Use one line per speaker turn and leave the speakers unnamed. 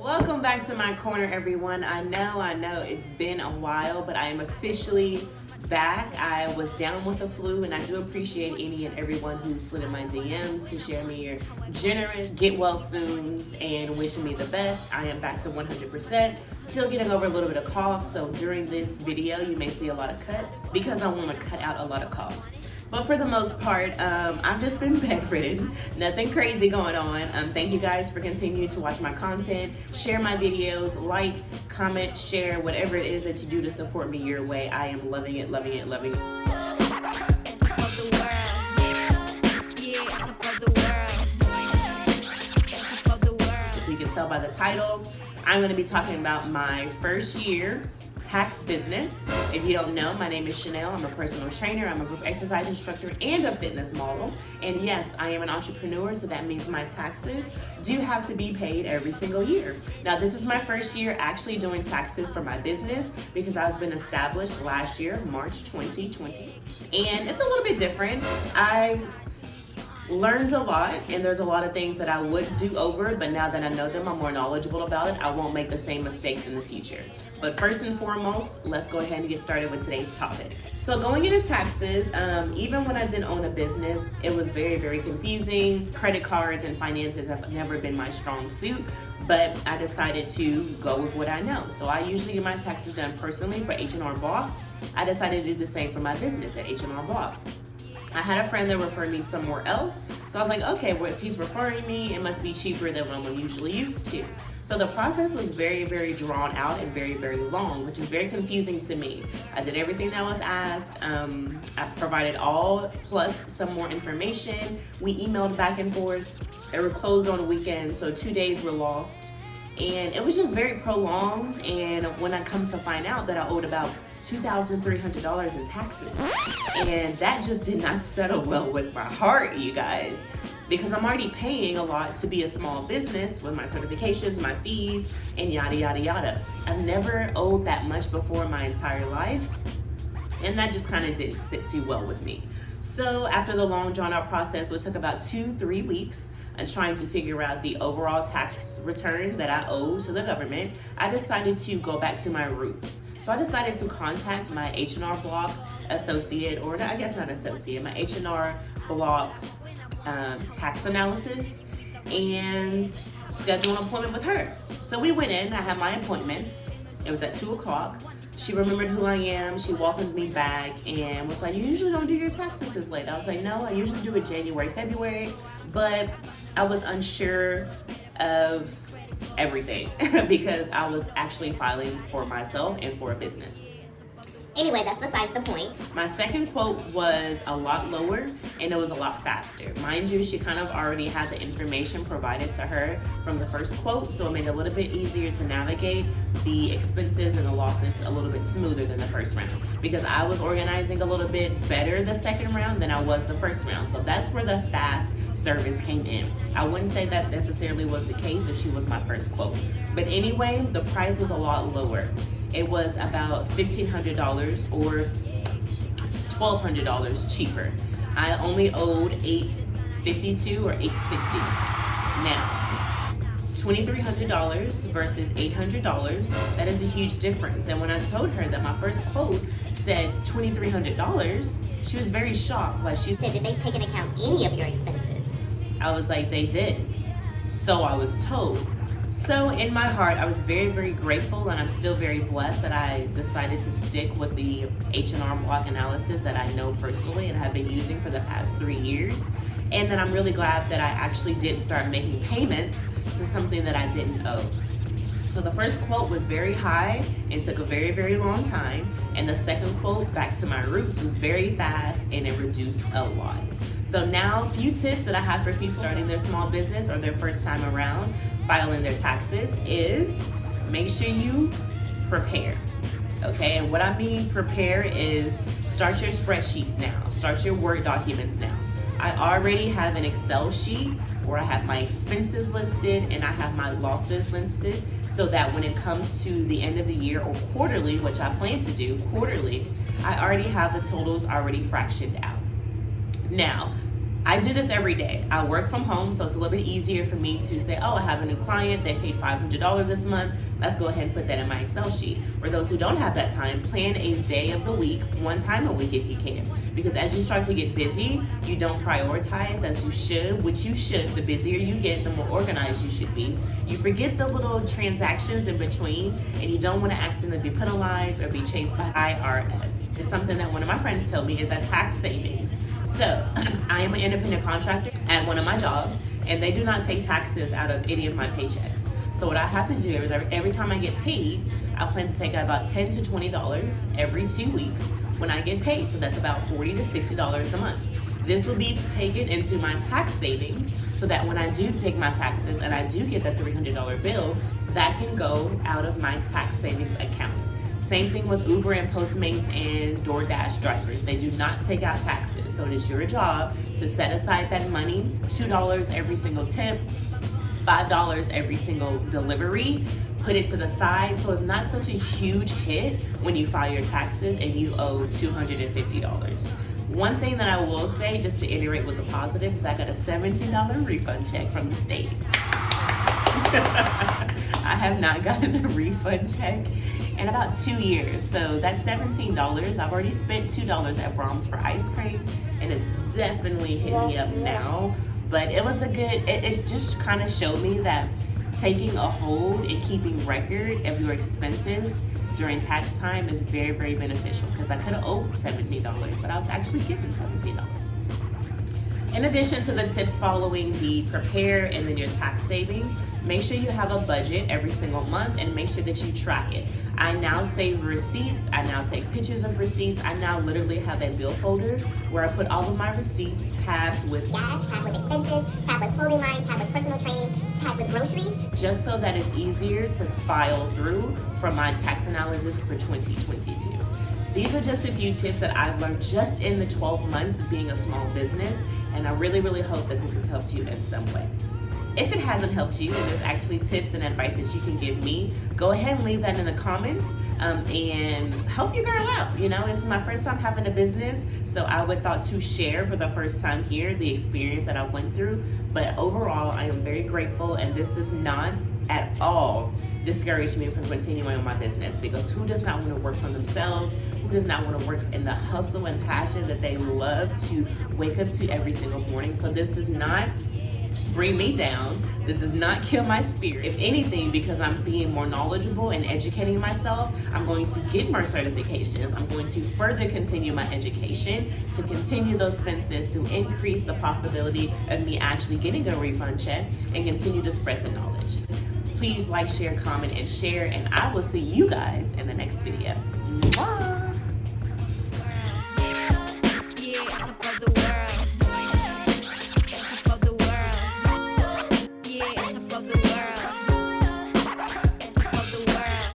Welcome back to my corner, everyone. I know it's been a while, but I am officially back. I was down with the flu, and I do appreciate any and everyone who slid in my DMs to share me your generous get well soons and wishing me the best. I am back to 100%. Still getting over a little bit of cough, so during this video you may see a lot of cuts because I want to cut out a lot of coughs. But for the most part, I've just been bedridden. Nothing crazy going on. Thank you guys for continuing to watch my content, share my videos, like, comment, share, whatever it is that you do to support me your way. I am loving it, loving it, loving it. So you can tell by the title, I'm going to be talking about my first year tax business. If you don't know, my name is Chanel. I'm a personal trainer, I'm a group exercise instructor, and a fitness model. And yes, I am an entrepreneur, so that means my taxes do have to be paid every single year. Now, this is my first year actually doing taxes for my business because I've been established last year, March 2020. And it's a little bit different. I've learned a lot, and there's a lot of things that I would do over, but now that I know them, I'm more knowledgeable about it. I won't make the same mistakes in the future. But first and foremost, let's go ahead and get started with today's topic. So going into taxes, even when I didn't own a business, it was very, very confusing. Credit cards and finances have never been my strong suit, but I decided to go with what I know. So I usually get my taxes done personally for H&R Block. I decided to do the same for my business at H&R Block. I had a friend that referred me somewhere else, so I was like, okay, well, if he's referring me, it must be cheaper than what I'm usually used to. So the process was very, very drawn out and very, very long, which is very confusing to me. I did everything that was asked. I provided all plus some more information. We emailed back and forth. They were closed on the weekend, so 2 days were lost. And it was just very prolonged, and when I come to find out that I owed about $2,300 in taxes, and that just did not settle well with my heart, you guys, because I'm already paying a lot to be a small business with my certifications, my fees, and yada, yada, yada. I've never owed that much before in my entire life, and that just kind of didn't sit too well with me. So after the long drawn out process, which took about 2-3 weeks, and trying to figure out the overall tax return that I owe to the government, I decided to go back to my roots. So I decided to contact my H&R Block associate, or I guess not associate, my H&R Block tax analysis, and schedule an appointment with her. So we went in, I had my appointments. It was at 2 o'clock. She remembered who I am. She welcomes me back and was like, you usually don't do your taxes this late. I was like, no, I usually do it January, February, but I was unsure of everything because I was actually filing for myself and for a business.
Anyway, that's besides the point.
My second quote was a lot lower and it was a lot faster. Mind you, she kind of already had the information provided to her from the first quote, so it made it a little bit easier to navigate the expenses and the losses a little bit smoother than the first round, because I was organizing a little bit better the second round than I was the first round. So that's where the fast service came in. I wouldn't say that necessarily was the case if she was my first quote. But anyway, the price was a lot lower. It was about $1,500 or $1,200 cheaper. I only owed $852 or $860. Now, $2,300 versus $800, that is a huge difference. And when I told her that my first quote said $2,300, she was very shocked. Like, she
said, did they take into account any of your expenses?
I was like, they did. So I was told. So in my heart, I was very, very grateful, and I'm still very blessed that I decided to stick with the H&R Block analysis that I know personally and have been using for the past 3 years. And then I'm really glad that I actually did start making payments to something that I didn't owe. So the first quote was very high and took a very, very long time. And the second quote, back to my roots, was very fast and it reduced a lot. So now, a few tips that I have for people starting their small business or their first time around filing their taxes is make sure you prepare. Okay, and what I mean prepare is start your spreadsheets now, start your Word documents now. I already have an Excel sheet where I have my expenses listed and I have my losses listed, so that when it comes to the end of the year or quarterly, which I plan to do quarterly, I already have the totals already fractioned out. Now, I do this every day. I work from home, so it's a little bit easier for me to say, oh, I have a new client, they paid $500 this month, let's go ahead and put that in my Excel sheet. For those who don't have that time, plan a day of the week, one time a week if you can. Because as you start to get busy, you don't prioritize as you should, which you should. The busier you get, the more organized you should be. You forget the little transactions in between, and you don't want to accidentally be penalized or be chased by IRS. It's something that one of my friends told me is that tax savings. So I am an independent contractor at one of my jobs, and they do not take taxes out of any of my paychecks. So what I have to do is every time I get paid, I plan to take out about $10 to $20 every 2 weeks when I get paid. So that's about $40 to $60 a month. This will be taken into my tax savings so that when I do take my taxes and I do get that $300 bill, that can go out of my tax savings account. Same thing with Uber and Postmates and DoorDash drivers. They do not take out taxes. So it is your job to set aside that money, $2 every single tip, $5 every single delivery, put it to the side so it's not such a huge hit when you file your taxes and you owe $250. One thing that I will say, just to iterate with the positive, is I got a $17 refund check from the state. I have not gotten a refund check in about 2 years. So that's $17. I've already spent $2 at Brahms for ice cream, and it's definitely hit me up now. But it was a good, it just kind of showed me that taking a hold and keeping record of your expenses during tax time is very, very beneficial, because I could have owed $17, but I was actually given $17. In addition to the tips following the prepare and then your tax saving, make sure you have a budget every single month and make sure that you track it. I now save receipts. I now take pictures of receipts. I now literally have a bill folder where I put all of my receipts tabbed with
gas, tabbed with expenses, tabbed with clothing line, tabbed with personal training, tabbed with groceries.
just so that it's easier to file through for my tax analysis for 2022. These are just a few tips that I've learned just in the 12 months of being a small business, and I really, really hope that this has helped you in some way. If it hasn't helped you and there's actually tips and advice that you can give me, go ahead and leave that in the comments and help your girl out. You know, it's my first time having a business, so I would thought to share for the first time here the experience that I went through. But overall, I am very grateful, and this does not at all discourage me from continuing on my business, because who does not want to work for themselves? Who does not want to work in the hustle and passion that they love to wake up to every single morning? So this does not bring me down. This does not kill my spirit. If anything, because I'm being more knowledgeable and educating myself, I'm going to get more certifications. I'm going to further continue my education to continue those expenses, to increase the possibility of me actually getting a refund check, and continue to spread the knowledge. Please like, share, comment, and share, and I will see you guys in the next video. Bye.